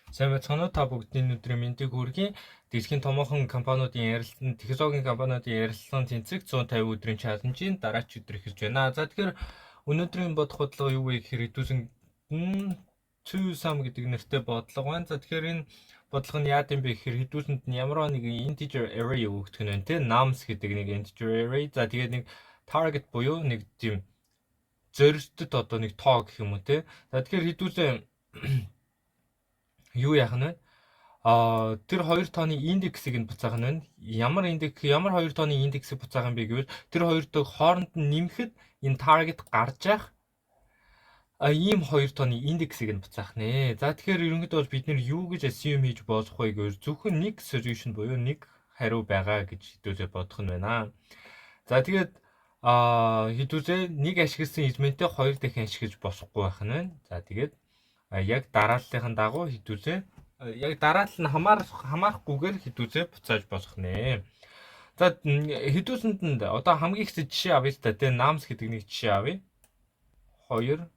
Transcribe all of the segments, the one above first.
Сайн байцгаана уу? Та бүгдийн өдрийн мэндийг хүргэе. Дэлхийн томоохон компаниудын ярилцлага, технологийн компаниудын ярилцлагын тэнцэг 150 өдрийн чаленжийн дараач өдөр эхэлж байна. За тэгэхээр өнөөдрийн бодох бодлого юу вэ гэхээр хэдүүсэн TwoSum гэдэг нэртэй бодлого байна. За тэгэхээр энэ бодлого нь яад юм бэ гэхээр хэдүүсэнд нь ямар нэг integer array өгөх нь байна те. Nums гэдэг нэг integer array. За тэгээд нэг target буюу нэг тийм зорилттой одоо нэг тоо гэх юм уу те. За тэгэхээр хэдүүсэн юу яах нь вэ? Тэр хоёр тооны индексийг нь буцаах нь байна. Ямар хоёр тооны индексийг буцаах юм бэ гэвэл тэр хоёр тоо хооронд нь нэмэхэд энэ target гарч явах ийм хоёр тооны индексийг нь буцаах нэ. За тэгэхээр ерөнхийдөө бол бид нэр юу гэж assume хийж болох вэ гэвэл зөвхөн нэг solution буюу нэг хариу байгаа гэж хэдүүлээ бодох нь байна. За тэгээд хэдүүлээ нэг ашигласан элементээ хоёр дахин ашиглаж болохгүй байх нь байна. За тэгээд яг дарааллын дагуу хэдүүлээ яг дараалал нь хамаарахгүйгээр хэдүүлээ буцааж болох нэ. За хэдүүлсэнд одоо хамгийн их жишээ авъя та тийм Nums гэдэг нэг жишээ авъя. 2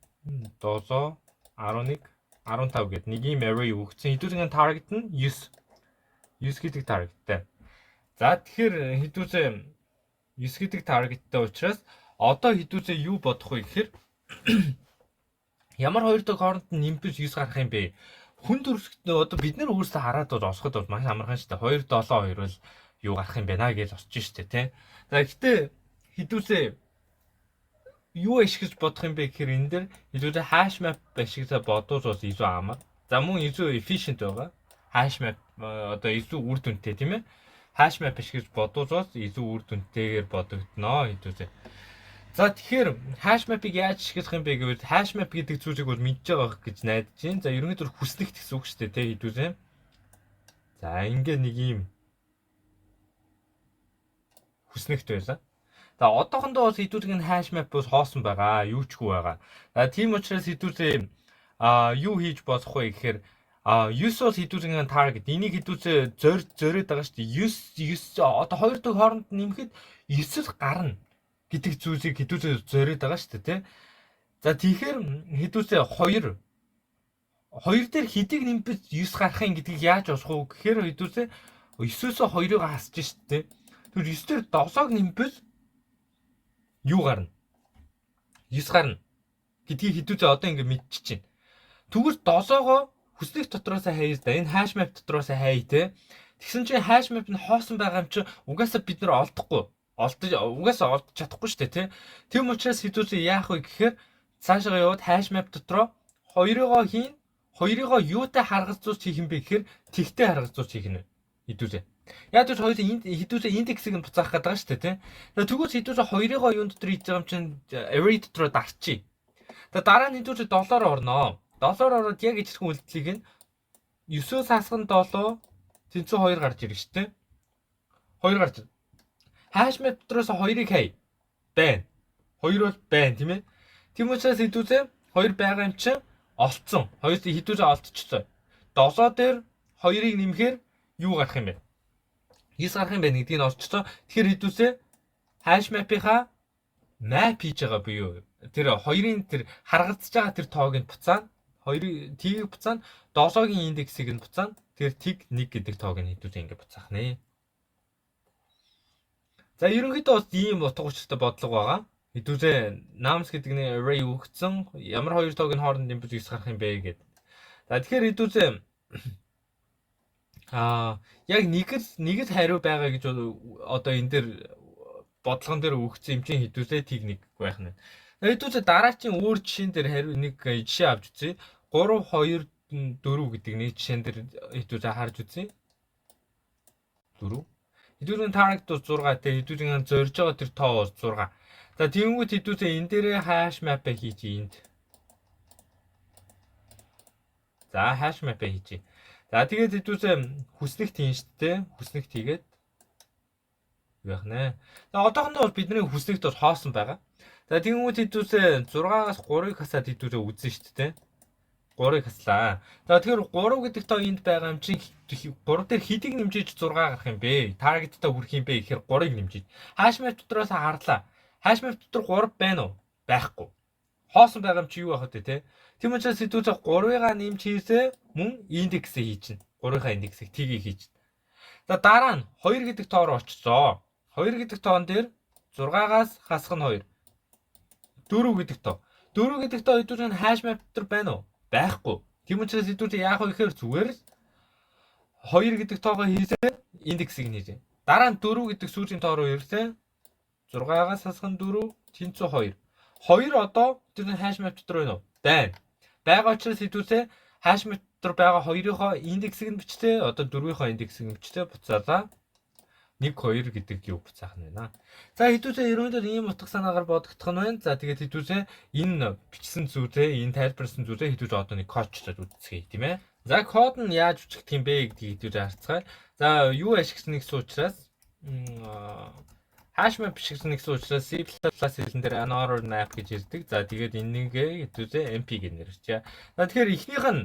7 11 15 гэдэг нэг ийм array өгсөн. Хэдүүлгийн target нь 9 гэдэг targetтай. За тэгэхээр хэдүүлээ 9 гэдэг targetтай учраас одоо хэдүүлээ юу бодох вэ гэхээр ямар хоёр дахь хооронд нь нэмпэж 9 гарах юм бэ? Хүн төрөлхтөө одоо бид нар өөрсдөө хараад бол осоход бол маш амархан шүү дээ. 2 7 2 бол юу гарах юм бэ наа гэж осож шүү дээ, тий. За гэхдээ хэдүүлээ юу ашиглаж бодох юм бэ гэхээр энэ дээр хэдүүлээ hash map ашиглаж бодож бол илүү амар. За мөн илүү efficient байгаа. Hash map одоо илүү үр дүнтэй тийм ээ. Hash map ашиглаж бодож бол илүү үр дүнтэйгээр бодогдно хэдүүлээ. За тэгэхээр hash map-ыг яаж ашиглах юм бэ гэвэл hash map гэдэг зүйлийг бол мэдж байгаа гэж найдаж байна. За ерөнхийдөө хүснэгт гэсэн үг шүү дээ тий хэдүүлээ. За ингээ нэг юм хүснэгт байлаа. За одоохондоо бол хэдүүлгийн hash map бол хоосон байгаа. Юу ч хүү байгаа. За тийм учраас хэдүүлээ юу хийж болох вэ гэхээр 9 бол хэдүүлгийн target. Энийг хэдүүлээ зориод байгаа шүү дээ. 9 одоо хоёр дахь хооронд нэмэхэд 9 гарна гэдэг зүйлийг хэдүүлээ зориод байгаа шүү дээ, тий. За тэгэхээр хэдүүлээ 2 дээр хэдийг нэмбэж 9 гарах юм гэдгийг яаж олох вэ гэхээр хэдүүлээ 9-өөс 2-ыг хасж шүү дээ. Тэр 9 дээр 7-ог нэмбэл юу гарна? 9 гарна гэдгийг хэдүүлээ одоо ингэ мэдчихэж байна. Тэгвэл 7-гоо хүснэх дотроос хаяа да. Энэ hash map дотроос хаяа те. Тэгсэн чинь hash map нь хоосон байгаа юм чи угаасаа бид нар олдохгүй. Угаасаа олдож чадахгүй шүү дээ тий. Тийм учраас хэдүүлээ яах вэ гэхээр цаашаа яваад hash map дотроо 2-ыг хийн 2-ыг юутай харгалзуулж хийх юм бэ гэхээр тэгтэй харгалзуулж хийх нь хэдүүлээ. Яг ч хоёулаа хэдүүлээ индексийг нь буцаах гэдэг шүү дээ тий. Тэгвэл хэдүүлээ 2-ыг юун дотор хийж байгаа юм чинь array дотроо дарчий. Дараа нь хэдүүлээ 7-оор орноо. 7-оор ороод яг ижлэхэн үйлдэлийг нь 9-өөс хасган 7 тэнцүү 2 гарч ирж шүү дээ. 2 гарч hash map дотроос 2-ыг хай. Байна. 2 бол байна тийм ээ. Тийм учраас хэдүүлээ 2 байгаа юм чинь олцсон. 2 хэдүүлээ олдчихлоо. 7 дээр 2-ыг нэмэхээр юу гарах юм бэ? 9 гарах юм байна гэдгийг нь олцсон. Тэгэхээр хэдүүлээ hash map-ийнхаа map хийж байгаа буюу тэр 2-ын тэр харгалзаж байгаа тэр тоог нь буцаана. 2-ыг тгийг буцаана. 7-гийн индексийг нь буцаана. Тэр тиг 1 гэдэг тоог нь хэдүүлээ ингэ буцаах нэ. За ерөнхийдөө бас ийм утга учиртай бодлого байгаа. Хэдүүлээ Nums гэдэг нэг array өгсөн. Ямар хоёр тоог нь хооронд нэмж 9 гарах юм бэ гэдэг. За тэгэхээр хэдүүлээ яг нэг л хариу байгаа гэж одоо энэ дээр бодлогон дээр өгсөн юм чинь хэдүүлээ тиг 1 байх нь. Хэдүүлээ дараачийн өөр жишээн дээр хариу нэг жишээ авч үзье. 3 2 4 гэдэг нэг жишээн дээр хэдүүлээ харж үзье. 4 хэдүүлэн target бол 6 те хэдүүлэн зорж байгаа тэр тоо бол 6. За тиймгүүд хэдүүлээ энэ дээрээ hash map хийж энд. За hash map хийж. За тэгээд хэдүүлээ хүснэгт хийн шүү дээ. Хүснэгт хийгээд яах нэ. За одоохондоо бол бидний хүснэгт бол хоосон байгаа. За тиймгүүд хэдүүлээ 6-аас 3-ыг хасаад хэдүүлээ үзнэ шүү дээ. 3-ыг хаслаа. За тэгэхээр 3 гэдэг тоо энд байгаа юм чинь 3 дээр хэдийг нэмжиж 6 гарах юм бэ? Таргеттай хүрэх юм бэ гэхээр 3-ыг нэмжиж. Hash map дотроос харлаа. Hash map дотор 3 байна уу? Байхгүй. Хоосон байгаа юм чи юу байх вэ те? Тийм учраас хэдүүлээ 3-ыг нэмж хийсээ мөн индексээ хийж чинь. 3-ын индексийг тгийг хийж. За дараа нь 2 гэдэг тоо руу очицоо. 2 гэдэг тоон дээр 6-аас хасах нь 2. 4 гэдэг тоо. 4 гэдэг тоо хэдүүлээ hash map дотор байна уу? Байхгүй. Тийм учраас хэдүүлээ яах вэ гэхээр зүгээр л 2 гэдэг тоогоо хийсээ индексийг нээжээ. Дараа нь 4 гэдэг сүүжийн тоо руу ирлээ. 6-аас хасах нь 4, тэнцүү 2. 2 одоо хэдүүлээ hash map дотор байна уу? Байна. Байгаа учраас хэдүүлээ hash map дотор байгаа 2-ийнхоо индексийг нь бичтээ, одоо 4-ийнхоо индексийг нь бичтээ буцаалаа. 1 2 гэдэг юу буцаах нь байна. За хэдүүлээ ерөнхийдөө ийм утга санаагаар бодогдох нь байна. За тэгээд хэдүүлээ энэ бичсэн зүйлээ, энэ тайлбарласан зүйлээ хэдүүлээ одоо нэг кодчлаад үзцгээе тийм ээ. За код нь яаж бичигдэх юм бэ гэдгийг хэдүүлээ харцгаая. За юу ашигласан гэсэн учраас hash map бичигдсэн гэсэн учраас C++ хэлэн дээр another map гэж ирдэг. За тэгээд энэгээ хэдүүлээ mp гэж нэрчээ. За тэгэхээр эхнийх нь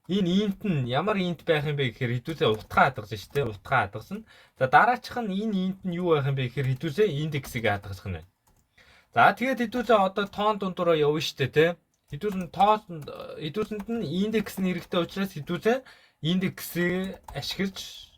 энэ int нь ямар int байх юм бэ гэхээр хэдүүлээ утгаа хадгалж штэ, утгаа хадгалсан. За дараачих нь энэ int нь юу байх юм бэ гэхээр хэдүүлээ индексийг хадгалах нь байна. За тэгээд хэдүүлээ одоо тоон дундураа явна штэ те. Хэдүүлсэнд нь индекс нь хэрэгтэй учраас хэдүүлээ индексийг ашиглаж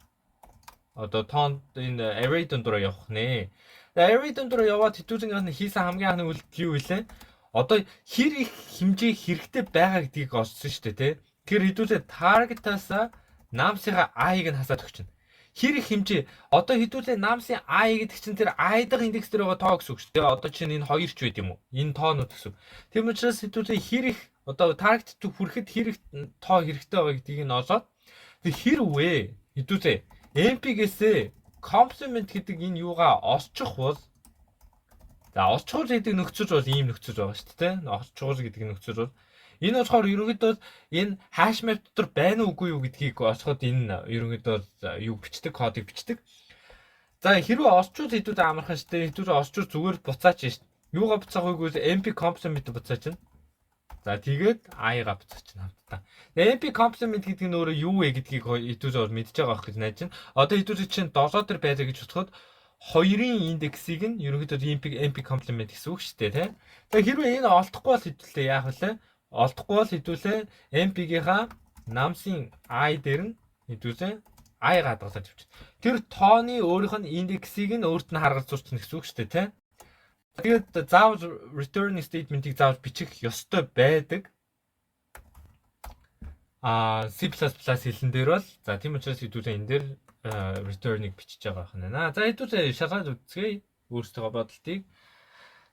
одоо тоон энэ array дундураа явах нэ. Array дундураа яваад хэдүүлээ хийсэн хамгийн анхны үйлдэл юу вэ? Одоо хэр их хэмжээ хэрэгтэй байгаа гэдгийг олсон штэ те. Тэгэхээр хэдүүлээ target-аас намсыга i-г нь хасаад өгч чинь. Хэр их хэмжээ одоо хэдүүлээ намсын i гэдэг чинь тэр i дахь индекс дээр байгаа тоо гэсэн үг шүү дээ. Одоо чинь энэ 2 ч байд юм уу? Энэ тоонууд гэсэн. Тийм учраас хэдүүлээ хэр их одоо target to хүрэхэд хэр их тоо хэрэгтэй байгаа гэдгийг нь олоод тэр хэр вэ? Хэдүүлээ mp-гээс complement гэдэг энэ юугаа олчих бол за олчхуул гэдэг нөхцөл бол ийм нөхцөл байгаа шүү дээ. Олчхуул гэдэг нөхцөл бол энэ болохоор ерөнхийдөө энэ hash map дотор байна уугүй юу гэдгийг олоход энэ ерөнхийдөө юу бичдэг, кодыг бичдэг. За хэрвээ олчвол хэдүүлээ амархан штэ. Хэдүүлээ олчвол зүгээр буцаач штэ. Юугаа буцаах вэ гэвэл mp complement буцаач нь. За тэгээд i-га буцаач нь хамтдаа. mp complement гэдэг нь өөрөө юу вэ гэдгийг хэдүүлээ бол мэдж байгаа байх гэж найж байна. Одоо хэдүүлээ чинь 7 дээр байлаа гэж бодоход 2-ын индексийг нь ерөнхийдөө mp complement гэсэн үг штэ тий. За хэрвээ энэ олдохгүй бол хэдүүлээ яах вэ? Олдохгүй бол хэдүүлээ mp-гийнхаа намсын i дээр нь хэдүүлээ i-га хадгалж авчих. Тэр тооны өөрийнх нь индексийг нь өөрт нь харгалж зурчихна гэсэн үг шүү дээ, тий. Тэгээд заавал return statement-ийг заавал бичих ёстой байдаг. C++ хэлэн дээр бол за тийм учраас хэдүүлээ энэ дээр return-ыг бичиж байгаа юм байна. За хэдүүлээ шалгаад үзье өөрсдөө бодолтыг.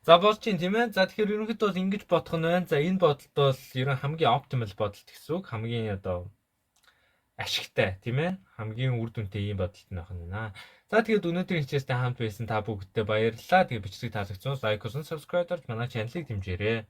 За болж чинь тийм ээ. За тэгэхээр ерөнхийдөө бол ингэж бодох нь байна. За энэ бодолт бол ерөн хамгийн optimal бодолт гэсэн үг. Хамгийн одоо ашигтай тийм ээ. Хамгийн үр дүнтэй ийм бодолт нь байна. За тэгээд өнөөдрийн хичээлтэй хамт байсан та бүгдтэй баярлалаа. Тэгээд бичлэг таалагдсан бол лайк, subscribe дарж манай чаналыг дэмжээрэй.